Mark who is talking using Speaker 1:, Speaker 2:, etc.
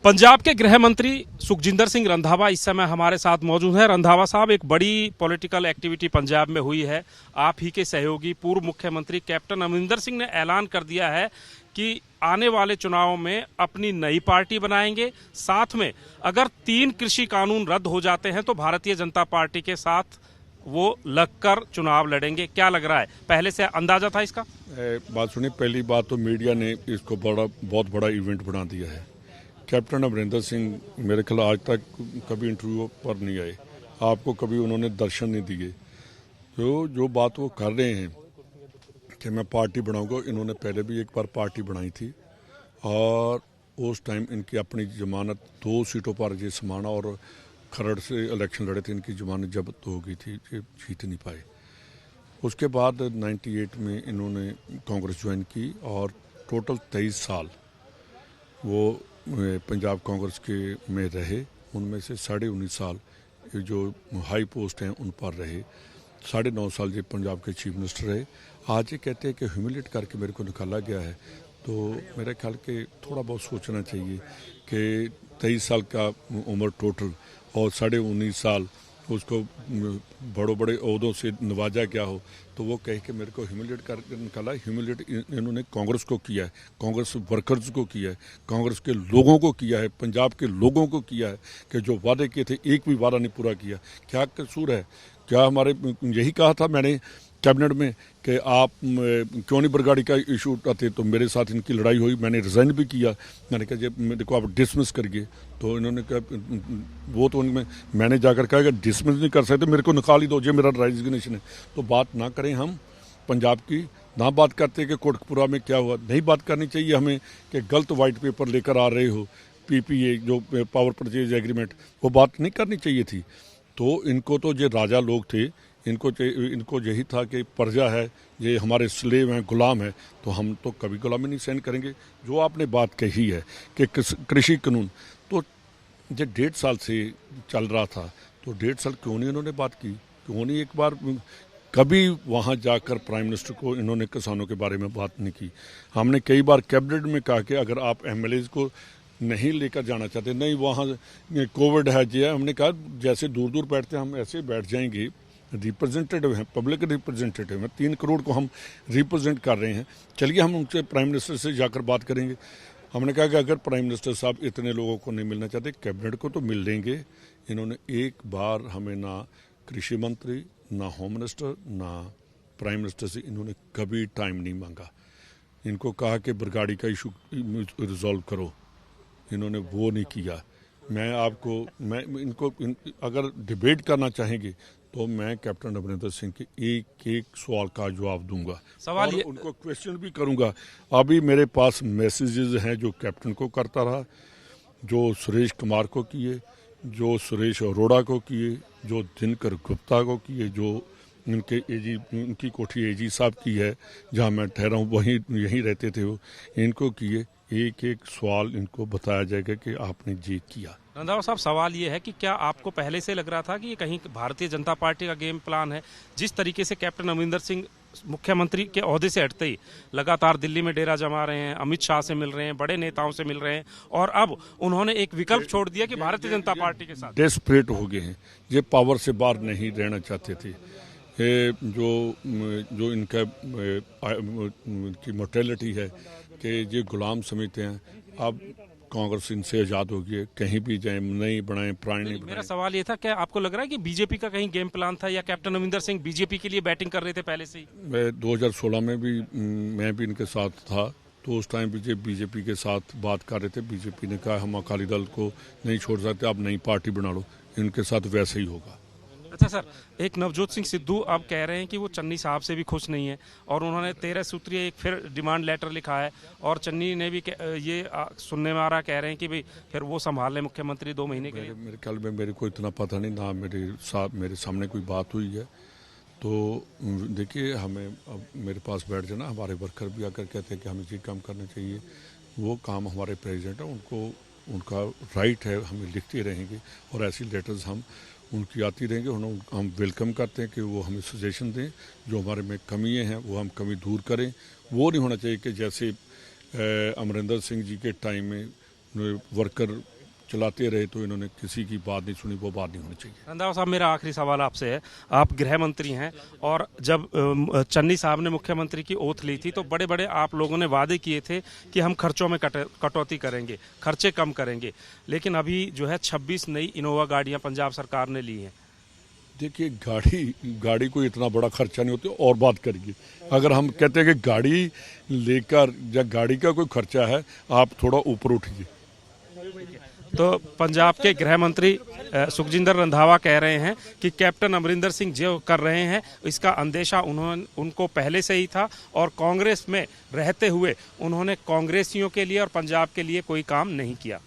Speaker 1: पंजाब के गृह मंत्री सुखजिंदर सिंह रंधावा इस समय हमारे साथ मौजूद हैं। रंधावा साहब, एक बड़ी पॉलिटिकल एक्टिविटी पंजाब में हुई है। आप ही के सहयोगी पूर्व मुख्यमंत्री कैप्टन अमरिंदर सिंह ने ऐलान कर दिया है कि आने वाले चुनावों में अपनी नई पार्टी बनाएंगे। साथ में अगर 3 कृषि कानून रद्द हो जाते हैं तो भारतीय जनता पार्टी के साथ वो लगकर चुनाव लड़ेंगे। क्या लग रहा है, पहले से अंदाजा था इसका?
Speaker 2: बात सुनिए, पहली बात तो मीडिया ने इसको बहुत बड़ा इवेंट बना दिया है। कैप्टन अमरिंदर सिंह मेरे ख्याल आज तक कभी इंटरव्यू पर नहीं आए, आपको कभी उन्होंने दर्शन नहीं दिए। तो जो बात वो कर रहे हैं कि मैं पार्टी बनाऊंगा, इन्होंने पहले भी एक बार पार्टी बनाई थी और उस टाइम इनकी अपनी जमानत 2 सीटों पर ये समाना और खरड़ से इलेक्शन लड़े थे, इनकी जमानत जब्त हो गई थी, ये जीत नहीं पाए। उसके बाद 98 में इन्होंने कांग्रेस ज्वाइन की और टोटल 23 साल वो पंजाब कांग्रेस के में रहे। उनमें से 19.5 साल जो हाई पोस्ट हैं उन पर रहे, 9.5 साल ये पंजाब के चीफ मिनिस्टर रहे। आज ये कहते हैं कि ह्यूमिलेट करके मेरे को निकाला गया है, तो मेरे ख्याल के थोड़ा बहुत सोचना चाहिए कि 23 साल का उम्र टोटल और 19.5 साल उसको बड़े ओहदों से नवाजा गया हो, तो वो कहे कि मेरे को ह्यूमिलेट करके निकाला। ह्यूमिलेट इन्होंने कांग्रेस को किया है, कांग्रेस वर्कर्स को किया है, कांग्रेस के लोगों को किया है, पंजाब के लोगों को किया है कि जो वादे किए थे एक भी वादा नहीं पूरा किया। क्या कसूर है? क्या हमारे यही कहा था मैंने कैबिनेट में कि आप क्यों नहीं बरगाड़ी का इशू उठाते, तो मेरे साथ इनकी लड़ाई हुई, मैंने रिज़ाइन भी किया। मैंने कहा जब मेरे को आप डिसमिस करिए, तो इन्होंने कहा वो तो उनमें मैंने जाकर कहा कि डिसमिस नहीं कर सकते, मेरे को निकाल ही दो, ये मेरा रेजिग्नेशन है। तो बात ना करें हम पंजाब की, ना बात करते कि कोटकपुरा में क्या हुआ। नहीं बात करनी चाहिए हमें कि गलत वाइट पेपर लेकर आ रहे हो, PPA जो पावर परचेज एग्रीमेंट, वो बात नहीं करनी चाहिए थी। तो इनको तो ये राजा लोग थे, इनको यही था कि प्रजा है, ये हमारे स्लेव हैं, गुलाम है, तो हम तो कभी गुलामी नहीं सहन करेंगे। जो आपने बात कही है कि कृषि कानून, तो ये 1.5 साल से चल रहा था, तो 1.5 साल क्यों नहीं इन्होंने बात की? क्यों नहीं एक बार कभी वहाँ जाकर प्राइम मिनिस्टर को इन्होंने किसानों के बारे में बात नहीं की? हमने कई बार कैबिनेट में कहा कि अगर आप MLAs को नहीं लेकर जाना चाहते, नहीं वहाँ कोविड है जी, हमने कहा जैसे दूर दूर बैठते हैं हम ऐसे बैठ जाएंगे। रिप्रेजेंटेटिव हैं, पब्लिक रिप्रेजेंटेटिव हैं, 3 करोड़ को हम रिप्रेजेंट कर रहे हैं। चलिए हम उनसे प्राइम मिनिस्टर से जाकर बात करेंगे। हमने कहा कि अगर प्राइम मिनिस्टर साहब इतने लोगों को नहीं मिलना चाहते, कैबिनेट को तो मिल लेंगे। इन्होंने एक बार हमें ना कृषि मंत्री, ना होम मिनिस्टर, ना प्राइम मिनिस्टर से इन्होंने कभी टाइम नहीं मांगा। इनको कहा कि बरगाड़ी का इशू रिजॉल्व करो, इन्होंने वो नहीं किया। मैं इनको अगर डिबेट करना चाहेंगे तो मैं कैप्टन अमरिंदर सिंह के एक सवाल का जवाब दूंगा, सवाल और उनको क्वेश्चन भी करूंगा। अभी मेरे पास मैसेजेस हैं जो कैप्टन को करता रहा, जो सुरेश कुमार को किए, जो सुरेश अरोड़ा को किए, जो दिनकर गुप्ता को किए, जो इनके इनकी कोठी AG साहब की है जहां मैं ठहरा हूँ, वहीं यहीं रहते थे वो, इनको किए। एक सवाल इनको बताया जाएगा कि आपने ये किया।
Speaker 1: रंधावा साहब, सवाल ये है कि क्या आपको पहले से लग रहा था कि ये कहीं भारतीय जनता पार्टी का गेम प्लान है? जिस तरीके से कैप्टन अमरिंदर सिंह मुख्यमंत्री के ओहदे से हटते ही लगातार दिल्ली में डेरा जमा रहे हैं, अमित शाह से मिल रहे हैं, बड़े नेताओं से मिल रहे हैं, और अब उन्होंने एक विकल्प छोड़ दिया कि भारतीय जनता पार्टी के साथ
Speaker 2: डेस्परेट हो गए हैं, ये पावर से बाहर नहीं रहना चाहते थे। जो इनका की मोर्टेलिटी है कि ये गुलाम समझते हैं। अब कांग्रेस इनसे आज़ाद हो गई है, कहीं भी जाए, नहीं बनाए, प्राण नहीं बनाए।
Speaker 1: मेरा सवाल ये था, क्या आपको लग रहा है कि बीजेपी का कहीं गेम प्लान था, या कैप्टन अमरिंदर सिंह बीजेपी के लिए बैटिंग कर रहे थे पहले से ही?
Speaker 2: 2016 में भी मैं भी इनके साथ था, तो उस टाइम भी बीजेपी के साथ बात कर रहे थे। बीजेपी ने कहा हम अकाली दल को नहीं छोड़ सकते, आप नई पार्टी बना लो। इनके साथ वैसे ही होगा।
Speaker 1: अच्छा सर, एक नवजोत सिंह सिद्धू अब कह रहे हैं कि वो चन्नी साहब से भी खुश नहीं है, और उन्होंने 13 सूत्रीय एक फिर डिमांड लेटर लिखा है, और चन्नी ने भी ये सुनने में आ रहा, कह रहे हैं कि भाई फिर वो संभाल लें मुख्यमंत्री 2 महीने के लिए।
Speaker 2: मेरे ख्याल में मेरे को इतना पता नहीं, ना मेरे सामने कोई बात हुई है। तो देखिए, हमें अब मेरे पास बैठ जाना, हमारे वर्कर भी आकर कहते हैं कि हमें ये काम करना चाहिए, वो काम हमारे प्रेसिडेंट है, उनका राइट है, हमें लिखते रहेंगे और ऐसी लेटर्स हम उनकी आती रहेंगे। हम वेलकम करते हैं कि वो हमें सजेशन दें, जो हमारे में कमियाँ हैं वो हम कमी दूर करें। वो नहीं होना चाहिए कि जैसे अमरिंदर सिंह जी के टाइम में वर्कर चलाते रहे तो इन्होंने किसी की बात नहीं सुनी, वो बात नहीं होनी चाहिए।
Speaker 1: रंधावा साहब, मेरा आखिरी सवाल आपसे है। आप गृह मंत्री हैं और जब चन्नी साहब ने मुख्यमंत्री की ओथ ली थी तो बड़े बड़े आप लोगों ने वादे किए थे कि हम खर्चों में कटौती करेंगे, खर्चे कम करेंगे, लेकिन अभी जो है 26 नई इनोवा गाड़ियां पंजाब सरकार ने ली हैं।
Speaker 2: देखिए, गाड़ी कोई इतना बड़ा खर्चा नहीं होता। और बात करिए, अगर हम कहते हैं कि गाड़ी लेकर या गाड़ी का कोई खर्चा है, आप थोड़ा ऊपर उठिए।
Speaker 1: तो पंजाब के गृह मंत्री सुखजिंदर रंधावा कह रहे हैं कि कैप्टन अमरिंदर सिंह जो कर रहे हैं इसका अंदेशा उनको पहले से ही था और कांग्रेस में रहते हुए उन्होंने कांग्रेसियों के लिए और पंजाब के लिए कोई काम नहीं किया।